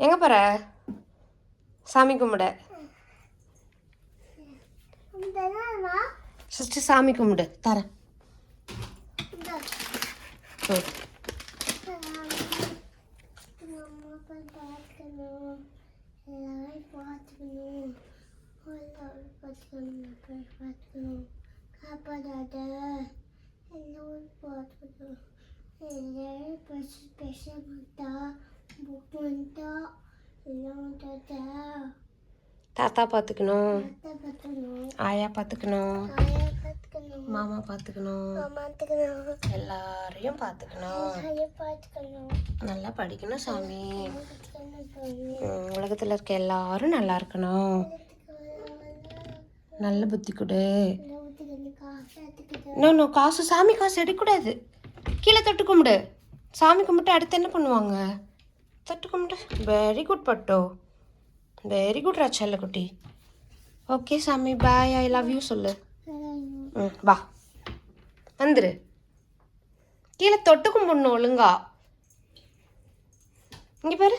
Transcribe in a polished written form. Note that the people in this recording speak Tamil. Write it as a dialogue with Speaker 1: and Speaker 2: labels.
Speaker 1: எங்கே போகிற? சாமி கும்பிட. ஃபஸ்ட்டு சாமி கும்பிடு தரேன். தாத்தா பார்த்துக்கணும், ஆயா பார்த்துக்கணும், மாமா பார்த்துக்கணும், எல்லாரையும் பார்த்துக்கணும், நல்லா படிக்கணும் சாமி. உலகத்தில் இருக்க எல்லாரும் நல்லா இருக்கணும். நல்ல புத்தி கொடு. இன்னும் காசு, சாமி காசு எடுக்கக்கூடாது. கீழே தொட்டு கும்பிடு. சாமி கும்பிட்டு அடுத்து என்ன பண்ணுவாங்க? தொட்டு கும்பிடு. வெரி குட் பட்டோ, வெரி குட் ராச்சல்ல குட்டி. ஓகே சாமி, பாய், ஐ லவ் யூ சொல்லு. வா வந்துரு. கீழே தொட்டு கும்பிடணும் ஒழுங்கா. இங்கே பாரு.